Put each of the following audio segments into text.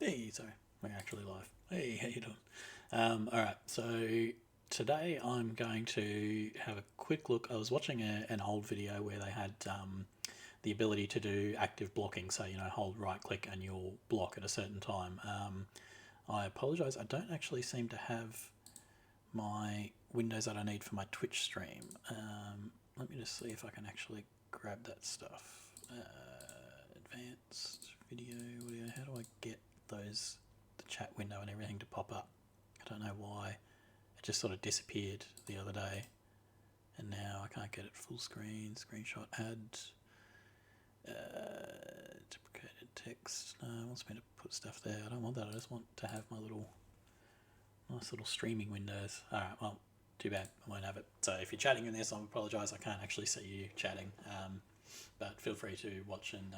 Hey, sorry, we're actually live. Hey, how you doing? All right, so today I'm going to have a quick look. I was watching an old video where they had the ability to do active blocking. So, hold right click and you'll block at a certain time. I apologise, I don't actually seem to have my windows that I need for my Twitch stream. Let me just see if I can actually grab that stuff. Advanced video, audio. How do I get those, the chat window and everything to pop up? I don't know why. It just sort of disappeared the other day, and now I can't get it full screen. Screenshot, add, deprecated text. No, it wants me to put stuff there. I don't want that. I just want to have my nice little streaming windows. All right, well, too bad. I won't have it. So if you're chatting in this, I apologise. I can't actually see you chatting, but feel free to watch and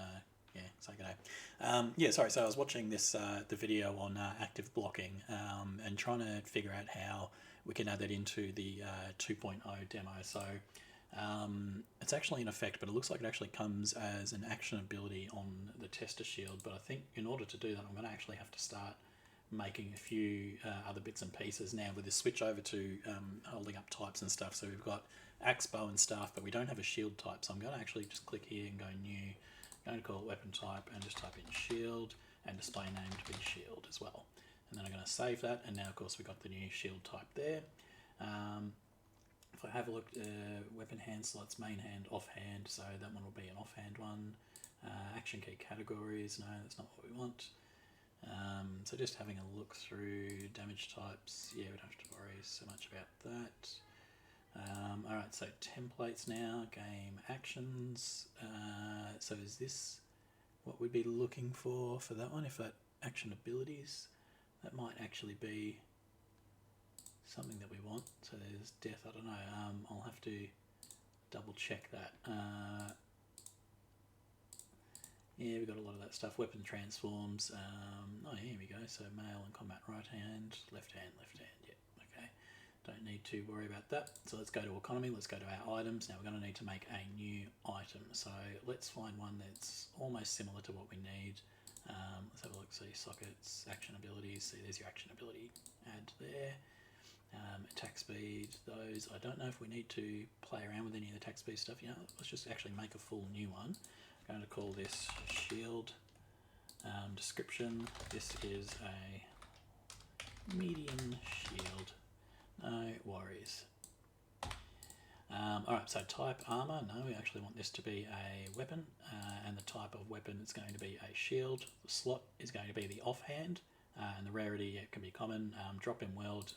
say good day. Sorry. So I was watching this the video on active blocking and trying to figure out how we can add that into the 2.0 demo. So it's actually in effect, but it looks like it actually comes as an action ability on the tester shield. But I think in order to do that, I'm going to actually have to start making a few other bits and pieces now with this switch over to holding up types and stuff. So we've got axe, bow and staff, but we don't have a shield type. So I'm going to actually just click here and go new. I'm going to call it weapon type and just type in shield and display name to be shield as well. And then I'm going to save that. And now, of course, we've got the new shield type there. If I have a look, weapon hand slots, main hand, offhand. So that one will be an offhand one. Action key categories. No, that's not what we want. So just having a look through damage types, we don't have to worry so much about that. Alright, so templates now, game actions. So is this what we'd be looking for that one? If that action abilities, that might actually be something that we want. So there's death, I don't know, I'll have to double check that. We've got a lot of that stuff. Weapon transforms. Here we go. So melee and combat right hand, left hand, okay. Don't need to worry about that. So let's go to economy. Let's go to our items. Now we're going to need to make a new item. So let's find one that's almost similar to what we need. Let's have a look. See sockets, action abilities. See, there's your action ability. Add there. Attack speed. Those. I don't know if we need to play around with any of the attack speed stuff. Let's just actually make a full new one. I'm going to call this shield. Description, this is a medium shield, no worries. Alright, so type armor, no, we actually want this to be a weapon, and the type of weapon is going to be a shield. The slot is going to be the offhand, and the rarity can be common. Drop in world,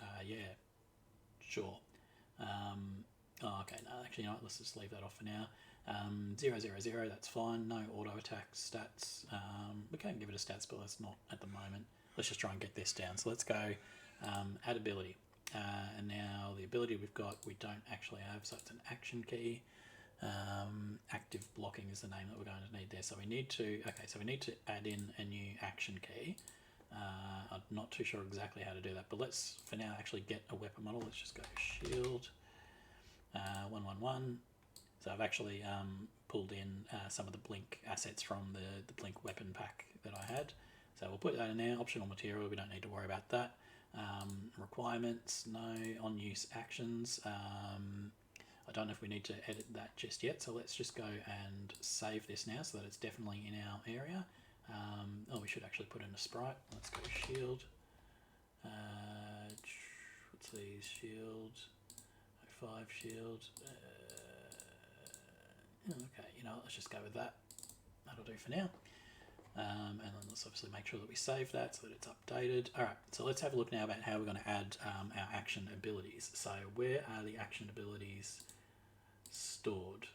sure. Okay, no, actually, let's just leave that off for now. 0, 0, 0, that's fine. No auto attack stats. We can give it a stats, but let's not at the moment. Let's just try and get this down. So let's go add ability. And now the ability we've got, we don't actually have, so it's an action key. Active blocking is the name that we're going to need there. So we need to, add in a new action key. I'm not too sure exactly how to do that, but let's, for now, actually get a weapon model. Let's just go shield 111. So I've actually pulled in some of the Blink assets from the Blink weapon pack that I had. So we'll put that in there. Optional material, we don't need to worry about that. Requirements, no. On use actions. I don't know if we need to edit that just yet. So let's just go and save this now so that it's definitely in our area. We should actually put in a sprite. Let's go shield. What's these? Shield. 05 shield. Okay, let's just go with that. That'll do for now. And then let's obviously make sure that we save that so that it's updated. All right, so let's have a look now about how we're going to add our action abilities. So where are the action abilities stored?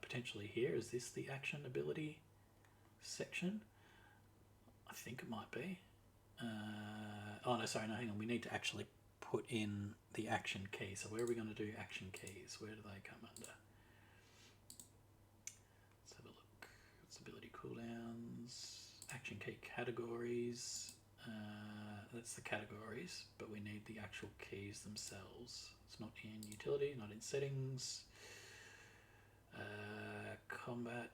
Potentially here. Is this the action ability section? I think it might be. No, hang on. We need to actually put in the action key. So where are we going to do action keys? Where do they come under? Let's have a look. It's ability cooldowns, action key categories. That's the categories, but we need the actual keys themselves. It's not in utility, not in settings. Combat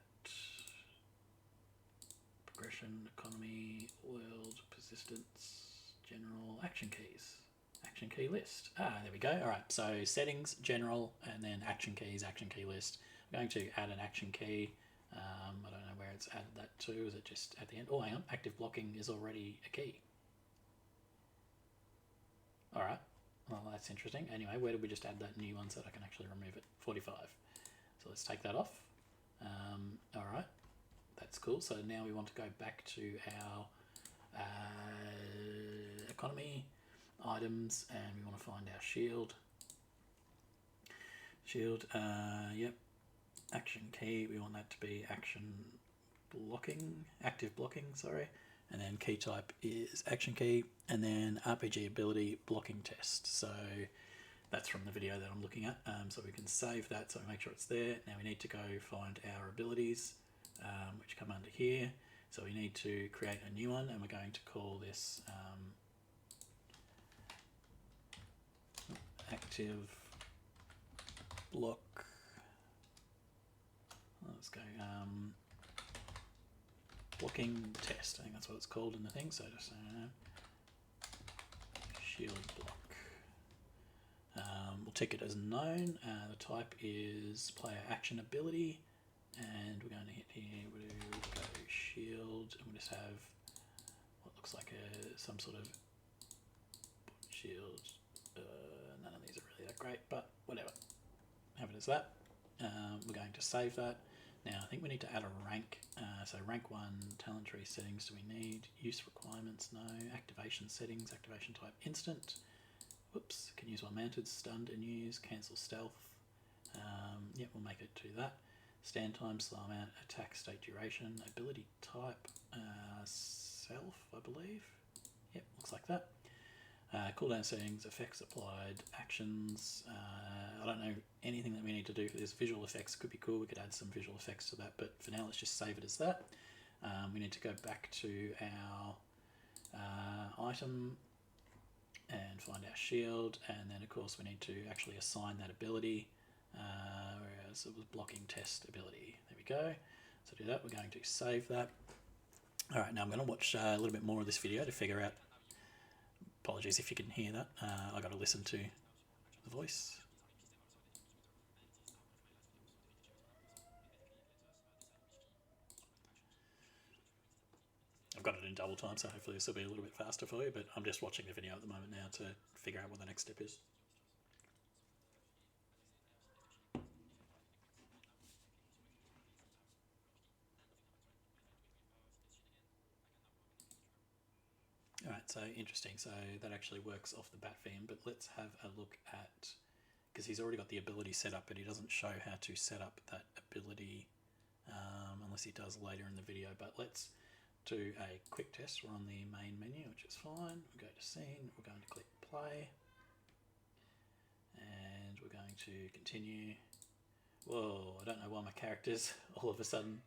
progression, economy, world, persistence, general, action keys. Action key list. There we go. All right, so settings, general, and then action keys, action key list. I'm going to add an action key. I don't know where it's added that to. Is it just at the end? Oh, hang on. Active blocking is already a key. All right. Well, that's interesting. Anyway, where did we just add that new one so that I can actually remove it? 45. So let's take that off. All right. That's cool. So now we want to go back to our economy, items, and we want to find our shield. Yep. Action key, we want that to be action blocking, active blocking, sorry. And then key type is action key, and then RPG ability blocking test. So that's from the video that I'm looking at. So we can save that, so we make sure it's there. Now we need to go find our abilities, which come under here. So we need to create a new one, and we're going to call this active block. Let's go blocking test. I think that's what it's called in the thing. So just shield block. We'll tick it as known. The type is player action ability, and we're going to hit here. We'll go shield, and we'll just have what looks like some sort of shield. None of these are really that great, but whatever. Have it as that. We're going to save that. Now I think we need to add a rank. So rank 1, talent tree settings do we need? Use requirements, no. Activation settings, activation type instant. Whoops, can use while mounted, stunned and use, cancel stealth. Yep, we'll make it to that. Stand time, slow amount, attack state duration, ability type, self, I believe. Yep, looks like that. Cooldown settings, effects applied, actions. I don't know anything that we need to do for this. Visual effects could be cool. We could add some visual effects to that, but for now, let's just save it as that. We need to go back to our item and find our shield, and then of course we need to actually assign that ability. Whereas it was blocking test ability. There we go. So do that. We're going to save that. All right, now I'm going to watch a little bit more of this video to figure out. Apologies if you can hear that. I got to listen to the voice. I've got it in double time, so hopefully this will be a little bit faster for you, but I'm just watching the video at the moment now to figure out what the next step is. Alright, so interesting. So that actually works off the bat for him, but let's have a look at, because he's already got the ability set up, but he doesn't show how to set up that ability unless he does later in the video. But let's do a quick test. We're on the main menu, which is fine. We'll go to scene, we're going to click play, and we're going to continue. Whoa, I don't know why my characters all of a sudden...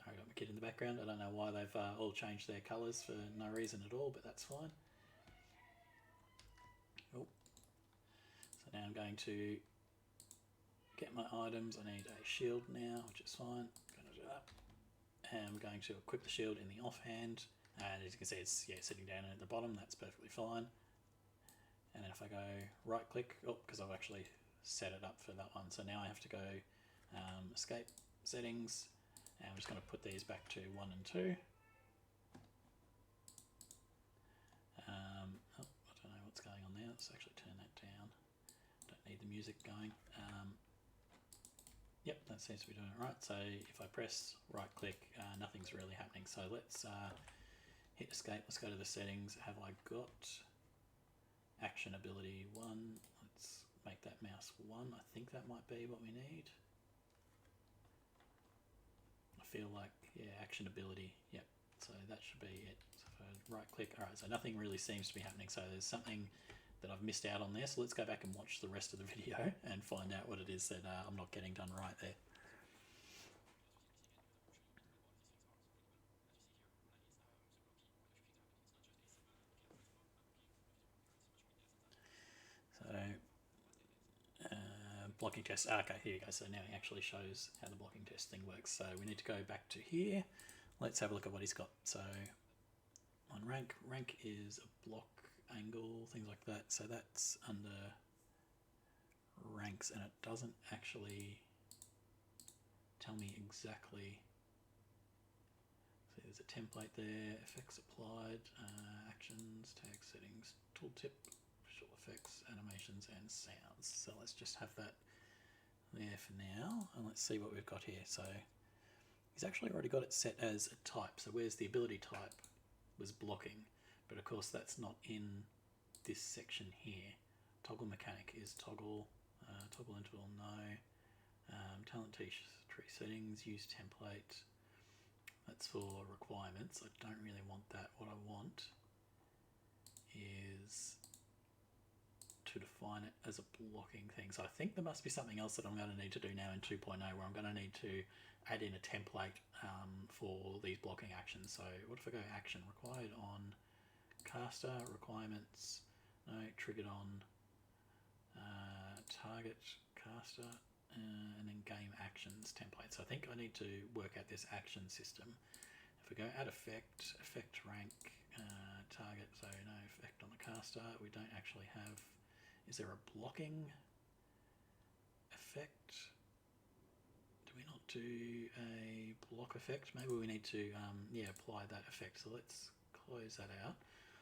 Sorry, I got my kid in the background. I don't know why they've all changed their colours for no reason at all, but that's fine. Oh. So now I'm going to get my items. I need a shield now, which is fine. I'm going to do that. And I'm going to equip the shield in the offhand. And as you can see, it's sitting down at the bottom. That's perfectly fine. And then if I go right click, because I've actually set it up for that one. So now I have to go escape settings. And I'm just going to put these back to 1 and 2. I don't know what's going on there. Let's actually turn that down. Don't need the music going. Yep, that seems to be doing it right. So if I press right click, nothing's really happening. So let's hit escape. Let's go to the settings. Have I got action ability 1? Let's make that mouse 1. I think that might be what we need. I feel like, yeah, action ability. Yep, so that should be it. So if I right click, all right, so nothing really seems to be happening. So there's something that I've missed out on there. So let's go back and watch the rest of the video and find out what it is that I'm not getting done right there. So blocking test. Okay, here you go. So now he actually shows how the blocking test thing works. So we need to go back to here. Let's have a look at what he's got. So on rank is a block angle, things like that. So that's under ranks, and it doesn't actually tell me exactly. So there's a template there, effects applied, actions, tag settings, tooltip, visual effects, animations, and sounds. So let's just have that there for now, and let's see what we've got here. So he's actually already got it set as a type. So where's the ability type was blocking, but of course that's not in this section here. Toggle mechanic is toggle, toggle interval no, talent tree settings, use template. That's for requirements. I don't really want that. What I want is to define it as a blocking thing. So I think there must be something else that I'm going to need to do now in 2.0 where I'm going to need to add in a template for these blocking actions. So what if I go action required on caster, requirements, no, triggered on target, caster, and then game actions template. So I think I need to work out this action system. If we go add effect, effect rank, target, so no effect on the caster, we don't actually have, is there a blocking effect? Do we not do a block effect? Maybe we need to apply that effect. So let's close that out.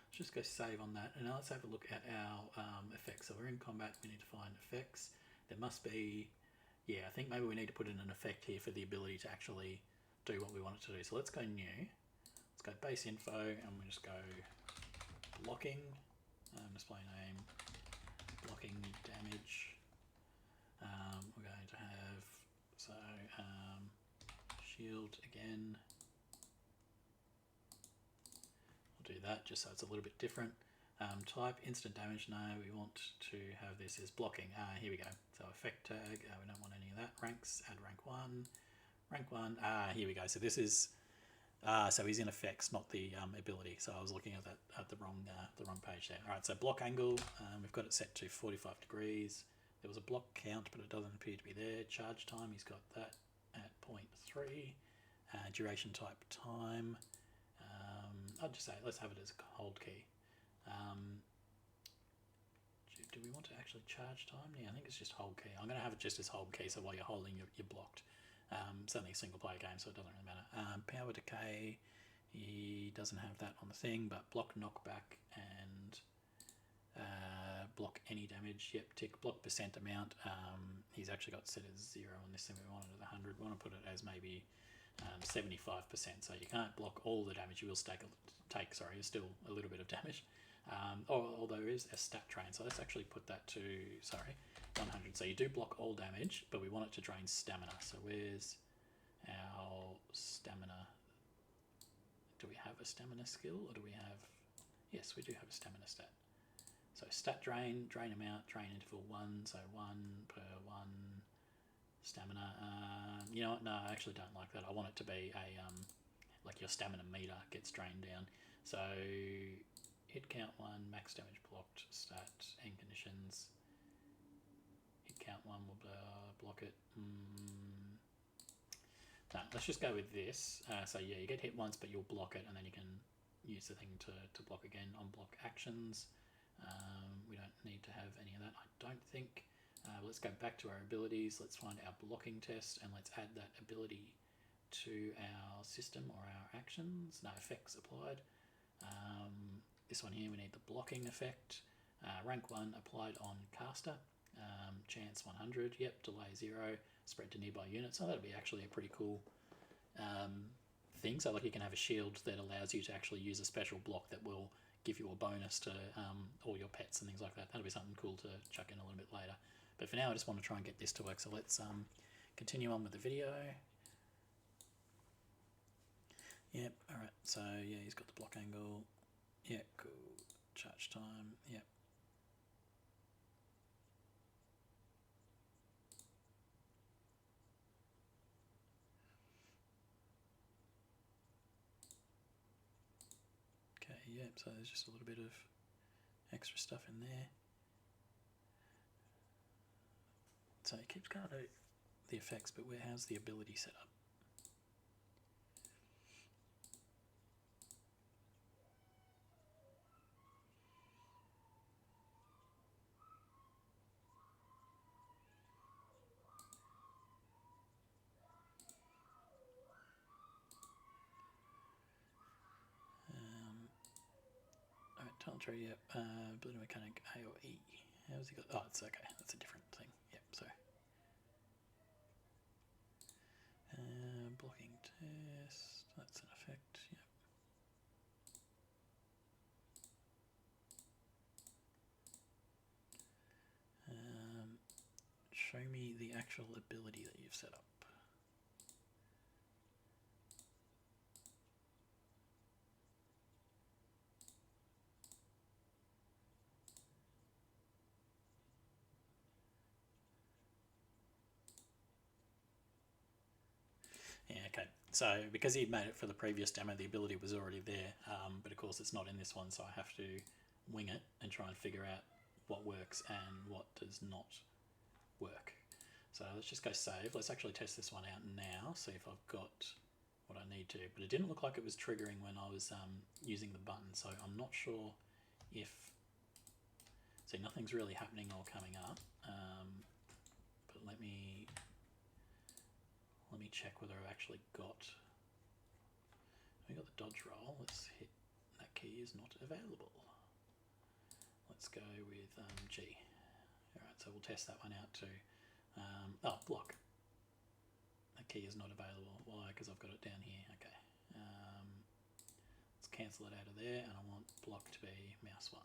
Let's just go save on that, and now let's have a look at our effects. So we're in combat, we need to find effects. There must be, I think maybe we need to put in an effect here for the ability to actually do what we want it to do. So let's go new, let's go base info, and we just go blocking, display name, blocking damage. We're going to have, so shield again. We'll do that just so it's a little bit different. Type instant damage, no, we want to have this as blocking. Here we go. So effect tag, we don't want any of that. Ranks, add rank 1. Here we go. So this is, so he's in effects, not the ability. So I was looking at that at the wrong page there. All right, so block angle, we've got it set to 45 degrees. There was a block count, but it doesn't appear to be there. Charge time, he's got that at 0.3. Duration type time. I'd just say let's have it as a hold key. Do we want to actually charge time? Yeah, I think it's just hold key. I'm going to have it just as hold key, so while you're holding, you're blocked. It's only a single player game, so it doesn't really matter. Power decay, he doesn't have that on the thing, but block knockback and block any damage. Yep, tick block percent amount. He's actually got set as 0 on this thing. We want it at 100. We want to put it as maybe 75%. So you can't block all the damage. You will take still a little bit of damage. Although there is a stat drain, so let's actually put that to 100. So you do block all damage, but we want it to drain stamina. So where's our stamina? Do we have a stamina skill, or do we have? Yes, we do have a stamina stat. So stat drain, drain amount, drain interval 1. So 1 per 1 stamina. You know what? No, I actually don't like that. I want it to be a like your stamina meter gets drained down. So hit count 1, max damage blocked, stat, end conditions. Hit count 1 will block it. No, let's just go with this. So yeah, you get hit once, but you'll block it, and then you can use the thing to block again. On block actions, we don't need to have any of that, I don't think. Let's go back to our abilities. Let's find our blocking test, and let's add that ability to our system or our actions. No effects applied. This one here, we need the blocking effect. Rank 1 applied on caster. Chance 100. Yep, delay 0. Spread to nearby units. So that'll be actually a pretty cool thing. So like you can have a shield that allows you to actually use a special block that will give you a bonus to all your pets and things like that. That'll be something cool to chuck in a little bit later. But for now, I just want to try and get this to work. So let's continue on with the video. Yep, alright, so yeah, he's got the block angle. Yeah, cool. Charge time, yep. Okay, yep, so there's just a little bit of extra stuff in there. so it keeps going to the effects, but how's the ability set up? Alright, talent tree, yep. Ability mechanic A or E. How's he got? Oh, it's okay. That's a different thing. Yep, so. Blocking test. That's an effect, yep. Show me the actual ability that you've set up. Yeah, okay. So because he'd made it for the previous demo, the ability was already there, but of course it's not in this one, so I have to wing it and try and figure out what works and what does not work. So let's just go save. Let's actually test this one out now, see if I've got what I need to. But it didn't look like it was triggering when I was using the button, so I'm not sure if... See, nothing's really happening or coming up, but let me check whether I've actually got... We got the dodge roll. Let's hit that key is not available. Let's go with G. Alright, so we'll test that one out too. Oh, block. That key is not available. Why? Because I've got it down here. Okay. Let's cancel it out of there, and I want block to be mouse 1.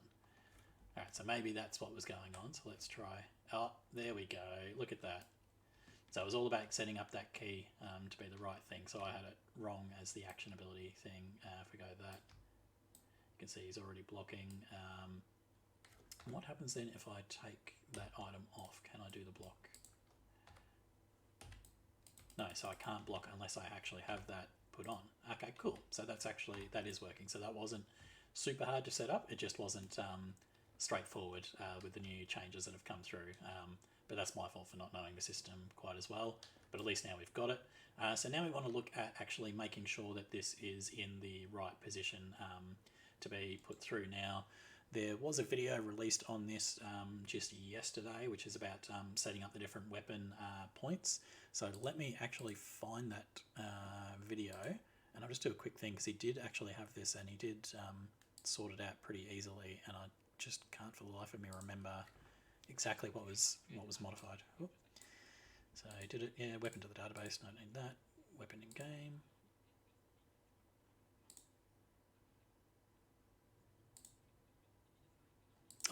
Alright, so maybe that's what was going on. So let's try. Oh, there we go. Look at that. So it was all about setting up that key to be the right thing. So I had it wrong as the action ability thing. If we go that, you can see he's already blocking. What happens then if I take that item off? Can I do the block? No, so I can't block unless I actually have that put on. Okay, cool. So that's actually, that is working. So that wasn't super hard to set up. It just wasn't straightforward with the new changes that have come through. But that's my fault for not knowing the system quite as well. But at least now we've got it. So now we want to look at actually making sure that this is in the right position to be put through. Now, there was a video released on this just yesterday, which is about setting up the different weapon points. So let me actually find that video, and I'll just do a quick thing because he did actually have this, and he did sort it out pretty easily, and I just can't for the life of me remember exactly what was modified. Oop. So he did it, yeah, weapon to the database, don't need that. Weapon in game.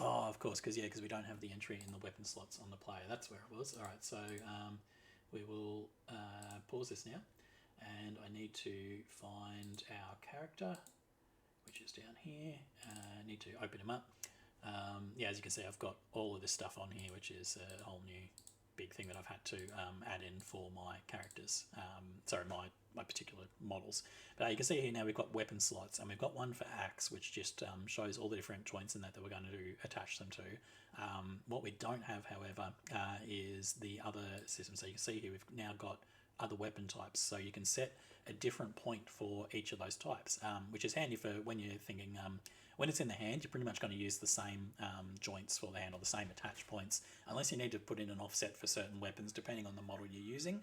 Oh, of course, because we don't have the entry in the weapon slots on the player. That's where it was. All right, so we will pause this now, and I need to find our character, which is down here. I need to open him up. Yeah, as you can see, I've got all of this stuff on here, which is a whole new big thing that I've had to add in for my characters. Sorry, my particular models. But you can see here now we've got weapon slots, and we've got one for axe, which just shows all the different joints in that we're going to attach them to. What we don't have, however, is the other system. So you can see here we've now got other weapon types, so you can set a different point for each of those types, which is handy for when you're thinking when it's in the hand, you're pretty much going to use the same joints for the hand, or the same attach points, unless you need to put in an offset for certain weapons depending on the model you're using.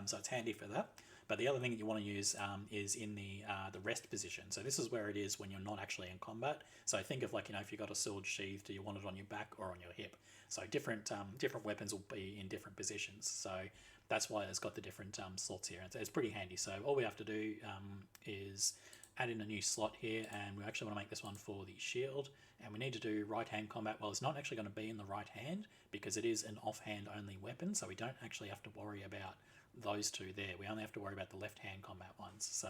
So it's handy for that. But the other thing that you want to use is in the rest position. So this is where it is when you're not actually in combat. So think of like, if you've got a sword sheathed, do you want it on your back or on your hip? So different weapons will be in different positions. So that's why it's got the different slots here. It's pretty handy. So all we have to do is add in a new slot here, and we actually want to make this one for the shield, and we need to do right hand combat. Well, it's not actually going to be in the right hand because it is an offhand only weapon, so we don't actually have to worry about those two there. We only have to worry about the left hand combat ones. So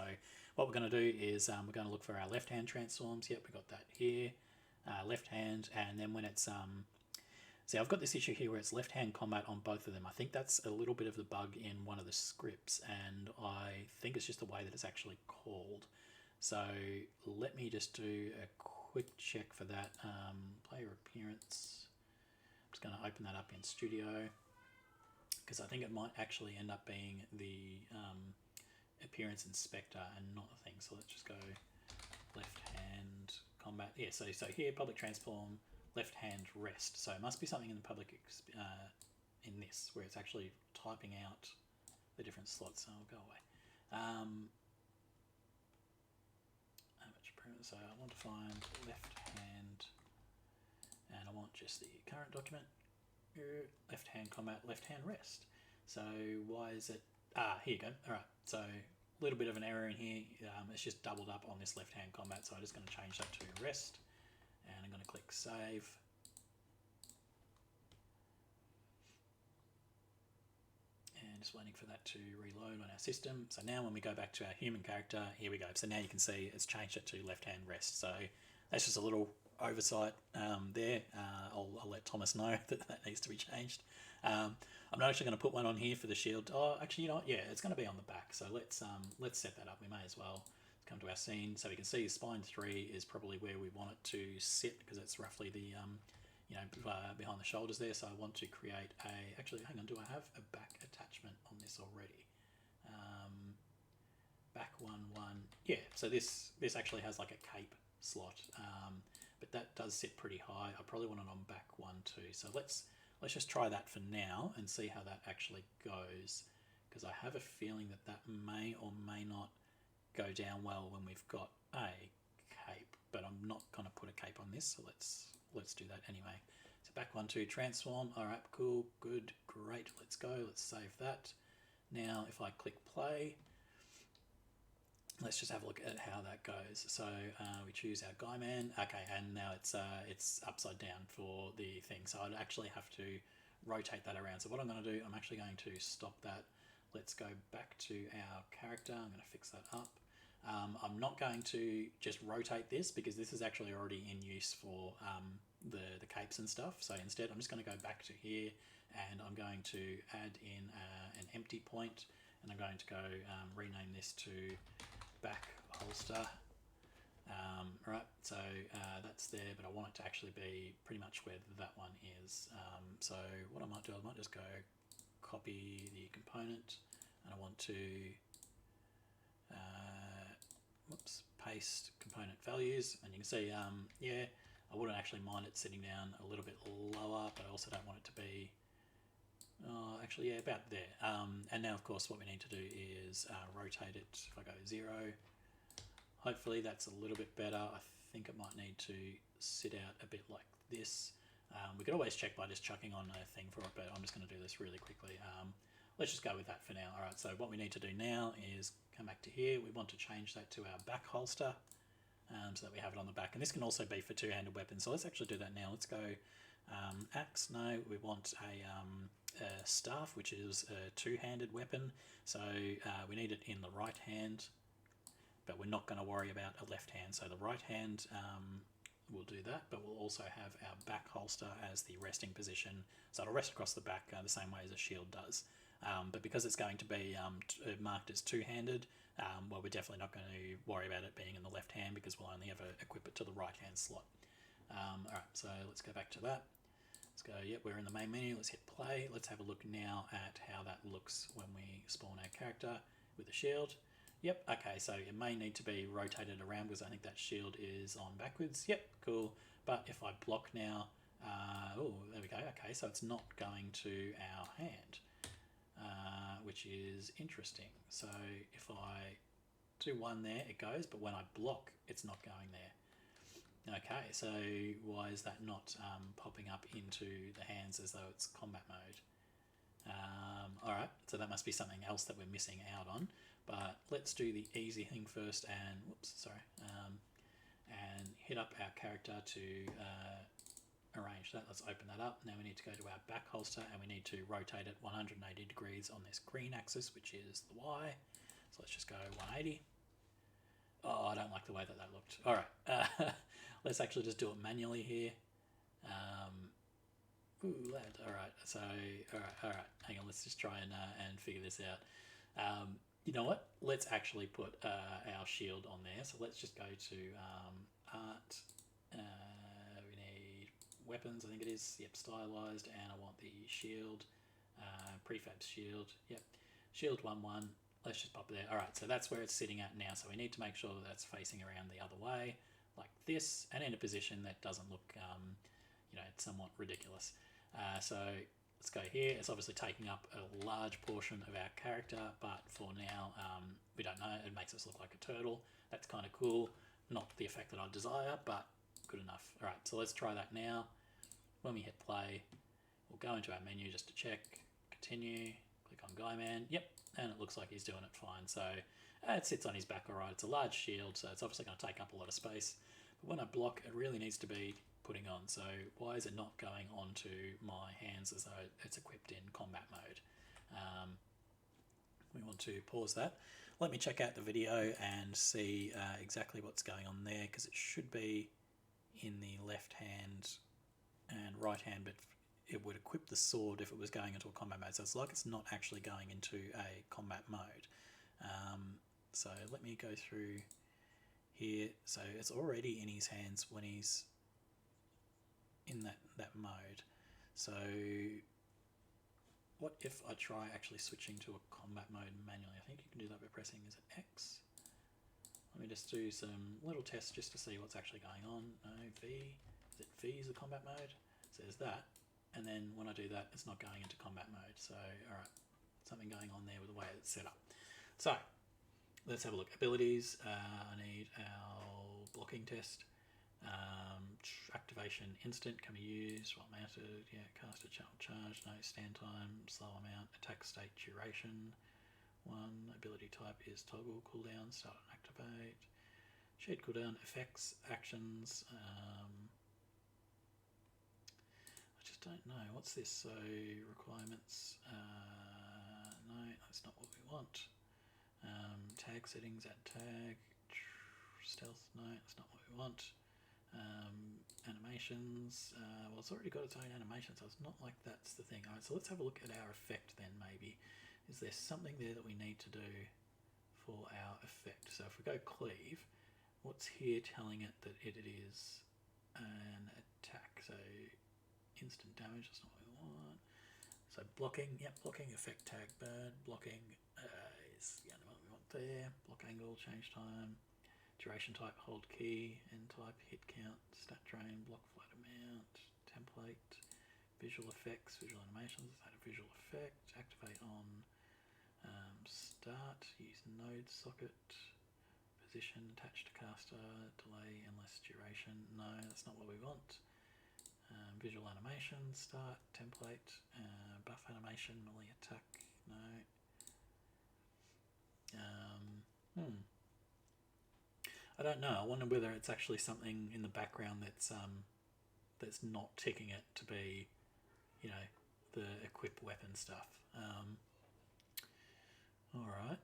what we're going to do is we're going to look for our left hand transforms. Yep, we got that here, left hand, and then when it's see, I've got this issue here where it's left hand combat on both of them. I think that's a little bit of the bug in one of the scripts, and I think it's just the way that it's actually called. So let me just do a quick check for that. Player appearance. I'm just going to open that up in Studio. because I think it might actually end up being the appearance inspector and not the thing. So let's just go left hand combat. Yeah, so here public transform, left hand rest. So it must be something in the public in this where it's actually typing out the different slots. So I'll go away. So I want to find left hand, and I want just the current document. Left hand combat, left hand rest. So why is it? Here you go. All right. So a little bit of an error in here. It's just doubled up on this left hand combat. So I'm just going to change that to rest, and I'm going to click save. And just waiting for that to reload on our system. So now when we go back to our human character, here we go. So now you can see it's changed it to left hand rest. So that's just a little oversight there. I'll let Thomas know that needs to be changed. I'm not actually going to put one on here for the shield. Oh, actually, you know what? Yeah, it's going to be on the back. So let's set that up. We may as well come to our scene. So we can see spine 3 is probably where we want it to sit, because it's roughly the behind the shoulders there. So I want to create actually, hang on, do I have a back attachment on this already? Back 1. Yeah, so this actually has like a cape slot, but that does sit pretty high. I probably want it on back 1 too. So let's just try that for now and see how that actually goes, because I have a feeling that may or may not go down well when we've got a cape, but I'm not going to put a cape on this, so let's do that anyway. So back 1, 2, transform. All right, cool, good, great. Let's go. Let's save that. Now, if I click play, let's just have a look at how that goes. So we choose our guy man. Okay, and now it's upside down for the thing. So I'd actually have to rotate that around. So what I'm going to do, I'm actually going to stop that. Let's go back to our character. I'm going to fix that up. I'm not going to just rotate this, because this is actually already in use for the capes and stuff. So instead, I'm just going to go back to here, and I'm going to add in an empty point, and I'm going to go rename this to back holster. Right, so that's there, but I want it to actually be pretty much where that one is. So what I might do, I might just go copy the component, and I want to paste component values, and you can see yeah, I wouldn't actually mind it sitting down a little bit lower, but I also don't want it to be actually, yeah, about there. And now of course what we need to do is rotate it. If I go 0, hopefully that's a little bit better. I think it might need to sit out a bit like this. We could always check by just chucking on a thing for it, but I'm just going to do this really quickly. Let's just go with that for now. All right, so what we need to do now is come back to here. We want to change that to our back holster, so that we have it on the back. And this can also be for two-handed weapons. So let's actually do that now. Let's go axe. No, we want a staff, which is a two-handed weapon. So we need it in the right hand, but we're not going to worry about a left hand. So the right hand will do that, but we'll also have our back holster as the resting position. So it'll rest across the back the same way as a shield does. But because it's going to be marked as two-handed, well, we're definitely not going to worry about it being in the left hand, because we'll only ever equip it to the right-hand slot. All right, so let's go back to that. Let's go, yep, we're in the main menu. Let's hit play. Let's have a look now at how that looks when we spawn our character with the shield. Yep, okay, so it may need to be rotated around, because I think that shield is on backwards. Yep, cool. But if I block now, oh, there we go. Okay, so it's not going to our hand, which is interesting. So if I do 1 there, it goes, but when I block, it's not going there. Okay, so why is that not popping up into the hands as though it's combat mode? All right, so that must be something else that we're missing out on. But let's do the easy thing first, and and hit up our character to arrange that. Let's open that up. Now we need to go to our back holster, and we need to rotate it 180 degrees on this green axis, which is the Y. So let's just go 180. Oh, I don't like the way that looked. All right, let's actually just do it manually here. Ooh, lad. All right, so all right. Hang on, let's just try and figure this out. You know what? Let's actually put our shield on there. So let's just go to art. We need weapons, I think it is. Yep, stylized, and I want the shield prefab shield. Yep, shield 1-1. Let's just pop it there. All right, so that's where it's sitting at now. So we need to make sure that that's facing around the other way, like this, and in a position that doesn't look, it's somewhat ridiculous. So let's go here. It's obviously taking up a large portion of our character, but for now, we don't know. It makes us look like a turtle. That's kind of cool. Not the effect that I desire, but good enough. All right, so let's try that now. When we hit play, we'll go into our menu just to check. Continue. Click on Guy Man. Yep, and it looks like he's doing it fine. So it sits on his back all right. It's a large shield, so it's obviously going to take up a lot of space. But when I block, it really needs to be putting on. So why is it not going onto my hands as though it's equipped in combat mode? We want to pause that. Let me check out the video and see exactly what's going on there, because it should be in the left hand and right hand, but it would equip the sword if it was going into a combat mode. So it's like it's not actually going into a combat mode. So let me go through here. So it's already in his hands when he's in that mode. So what if I try actually switching to a combat mode manually? I think you can do that by pressing, is it X? Let me just do some little tests just to see what's actually going on. No, V. Is it V is the combat mode? So there's that. And then when I do that, it's not going into combat mode. So, all right, something going on there with the way it's set up. So let's have a look. Abilities. I need our blocking test. Activation instant can be used while mounted. Yeah, caster charge. No stand time. Slow amount. Attack state duration. 1. Ability type is toggle cooldown. Start and activate. Shared cooldown. Effects. Actions. I just don't know. What's this? So requirements. No, that's not what we want. Tag settings. Add tag. Stealth. No, that's not what we want. Animations. Well, it's already got its own animation, so it's not like that's the thing. All right, so let's have a look at our effect then. Maybe is there something there that we need to do for our effect? So if we go cleave, what's here telling it that it is an attack? So instant damage, that's not what we want. So blocking, yep, blocking, effect tag burn, blocking is the only one we want there. Block angle, change time, duration type, hold key, end type, hit count, stat drain, block flat amount, template, visual effects, visual animations, let's add a visual effect, activate on start, use node socket, position, attach to caster, delay, endless duration, no, that's not what we want. Visual animation, start, template, buff animation, melee attack, no. I don't know. I wonder whether it's actually something in the background that's not ticking it to be, the equip weapon stuff. All right.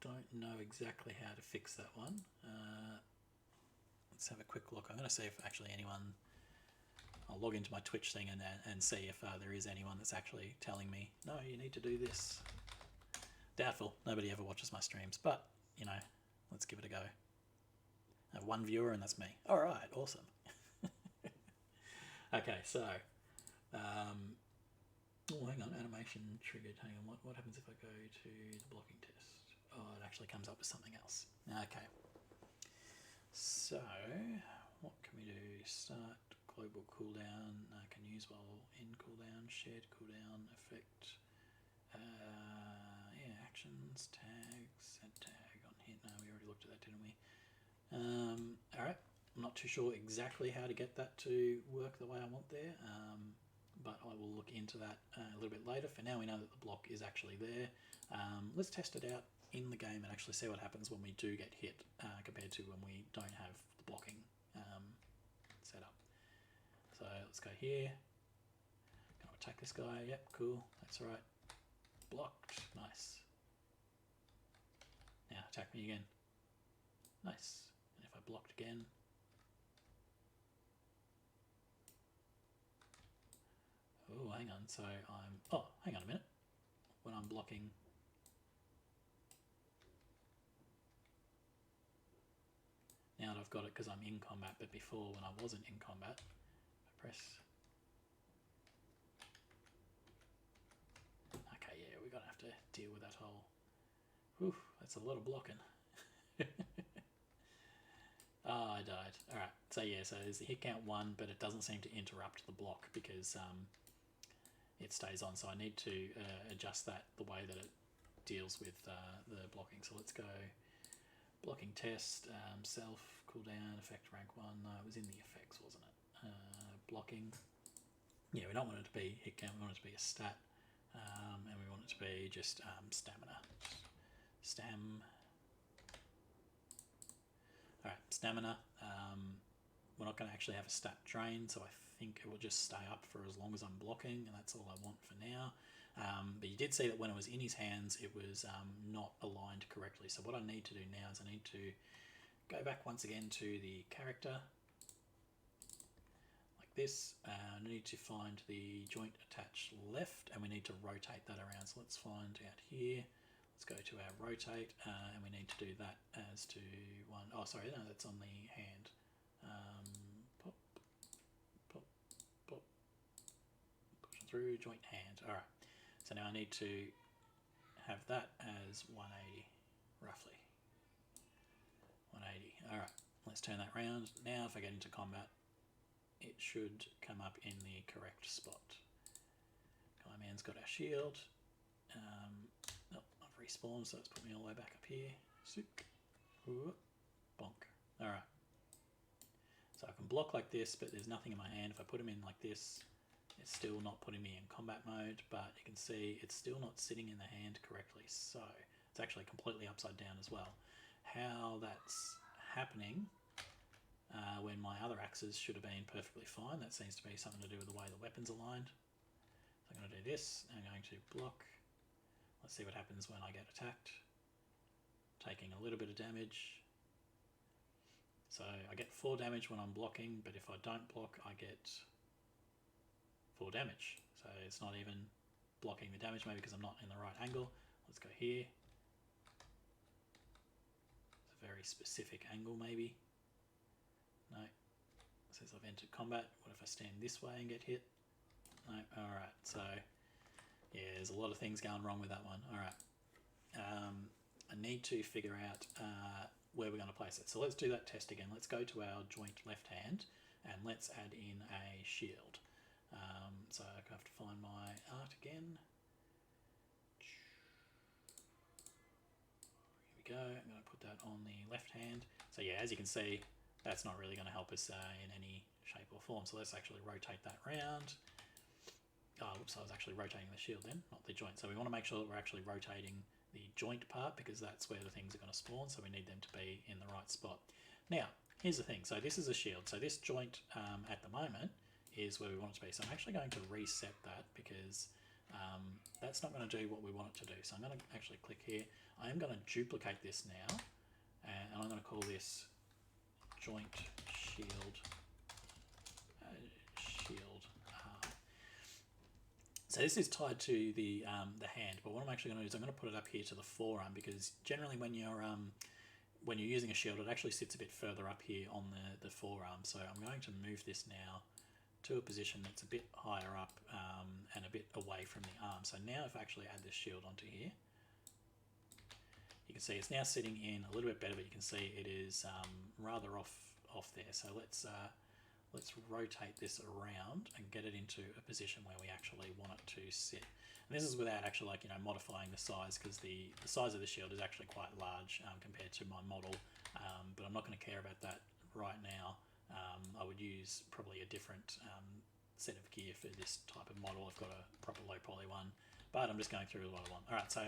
Don't know exactly how to fix that one. Let's have a quick look. I'm going to see if actually anyone. I'll log into my Twitch thing and see if there is anyone that's actually telling me, no, you need to do this. Doubtful. Nobody ever watches my streams, but let's give it a go. I have one viewer and that's me. All right, awesome. Okay, so, oh, hang on, animation triggered. Hang on, what happens if I go to the blocking test? Oh, it actually comes up with something else. Okay. So, what can we do? Start, global cooldown, can use while in cooldown, shared cooldown, effect, actions, tags, add tag on hit. No, we already looked at that, didn't we? Alright, I'm not too sure exactly how to get that to work the way I want there, but I will look into that a little bit later. For now, we know that the block is actually there. Let's test it out in the game and actually see what happens when we do get hit compared to when we don't have the blocking set up. So let's go here. Gonna attack this guy. Yep, cool. That's right. Blocked. Nice. Now attack me again. Nice. And if I blocked again. Oh, hang on. So I'm. Oh, hang on a minute. When I'm blocking. Now that I've got it because I'm in combat, but before when I wasn't in combat, I press to deal with that whole. Whew, that's a lot of blocking. Oh, I died. All right. So yeah, so there's the hit count 1, but it doesn't seem to interrupt the block because it stays on. So I need to adjust that the way that it deals with the blocking. So let's go blocking test, self, cooldown, effect rank 1. No, it was in the effects, wasn't it? Blocking. Yeah, we don't want it to be hit count. We want it to be a stat, and we want it to be just stamina. Stam. All right, stamina. We're not going to actually have a stat drain, so I think it will just stay up for as long as I'm blocking, and that's all I want for now. But you did see that when it was in his hands, it was not aligned correctly. So what I need to do now is I need to go back once again to the character, like this. I need to find the joint attached left, and we need to rotate that around. So let's find out here. Let's go to our rotate, and we need to do that as to one. Oh, sorry, no, that's on the hand. Pop, pop, pop, push through, joint hand. All right. So now I need to have that as 180, roughly. 180. All right. Let's turn that round. Now, if I get into combat, it should come up in the correct spot. My man's got our shield. I've respawned, so it's put me all the way back up here. Bonk. Alright. So I can block like this, but there's nothing in my hand. If I put him in like this, it's still not putting me in combat mode, but you can see it's still not sitting in the hand correctly. So it's actually completely upside down as well. How that's happening when my other axes should have been perfectly fine. That seems to be something to do with the way the weapon's aligned. So I'm going to do this. I'm going to block. Let's see what happens when I get attacked. Taking a little bit of damage. So I get 4 damage when I'm blocking, but if I don't block, I get 4 damage. So it's not even blocking the damage, maybe because I'm not in the right angle. Let's go here. It's a very specific angle, maybe. No. It says I've entered combat. What if I stand this way and get hit? No. Alright, so yeah, there's a lot of things going wrong with that one. Alright. I need to figure out where we're going to place it. So let's do that test again. Let's go to our joint left hand and let's add in a shield. So I have to find my art again. Here we go. I'm going to put that on the left hand. So yeah, as you can see, that's not really going to help us in any shape or form. So let's actually rotate that round. Oh, whoops, I was actually rotating the shield then, not the joint. So we want to make sure that we're actually rotating the joint part because that's where the things are going to spawn. So we need them to be in the right spot. Now, here's the thing. So this is a shield. So this joint at the moment is where we want it to be. So I'm actually going to reset that because that's not going to do what we want it to do. So I'm going to actually click here. I am going to duplicate this now, and I'm going to call this joint shield So this is tied to the hand, but what I'm actually going to do is I'm going to put it up here to the forearm because generally when you're using a shield, it actually sits a bit further up here on the forearm. So I'm going to move this now to a position that's a bit higher up and a bit away from the arm. So now if I actually add this shield onto here, you can see it's now sitting in a little bit better, but you can see it is rather off there. So let's rotate this around and get it into a position where we actually want it to sit. And this is without actually modifying the size because the size of the shield is actually quite large compared to my model, but I'm not going to care about that right now. I would use probably a different set of gear for this type of model. I've got a proper low poly one, but I'm just going through what I want. Alright, so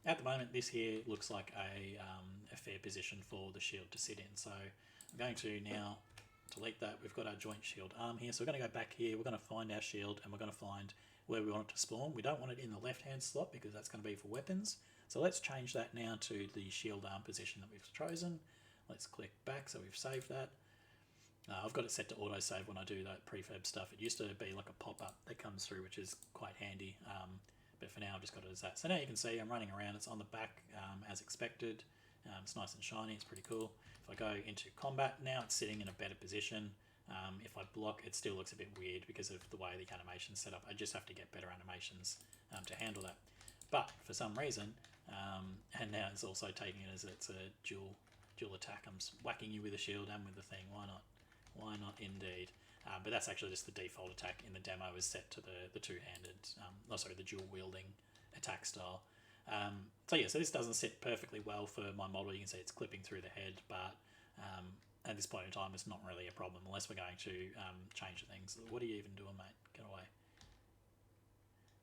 at the moment this here looks like a fair position for the shield to sit in. So I'm going to now delete that. We've got our joint shield arm here, so we're going to go back here, we're going to find our shield and we're going to find where we want it to spawn. We don't want it in the left hand slot because that's going to be for weapons, so let's change that now to the shield arm position that we've chosen. Let's click back, so we've saved that. I've got it set to autosave when I do that prefab stuff. It used to be like a pop-up that comes through, which is quite handy, but for now I've just got it as that. So now you can see I'm running around, it's on the back as expected. It's nice and shiny, it's pretty cool. If I go into combat, now it's sitting in a better position. If I block, it still looks a bit weird because of the way the animation's set up. I just have to get better animations to handle that. but for some reason, and now it's also taking it as it's a dual attack. I'm whacking you with a shield and with the thing. Why not? Why not indeed? But that's actually just the default attack in the demo is set to the two-handed, the dual-wielding attack style. So this doesn't sit perfectly well for my model. You can see it's clipping through the head, but at this point in time, it's not really a problem unless we're going to change things. What are you even doing, mate? Get away.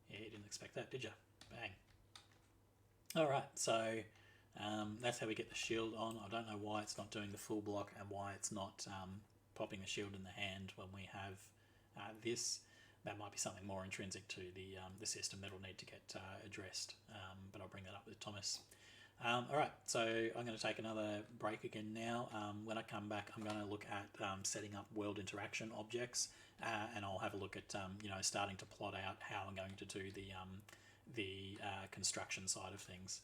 Yeah, you didn't expect that, did you? Bang. All right, so that's how we get the shield on. I don't know why it's not doing the full block and why it's not popping the shield in the hand when we have this. That might be something more intrinsic to the system that'll need to get addressed, but I'll bring that up with Thomas. All right, so I'm going to take another break again now. When I come back, I'm going to look at setting up world interaction objects, and I'll have a look at starting to plot out how I'm going to do the construction side of things.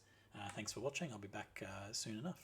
Thanks for watching. I'll be back soon enough.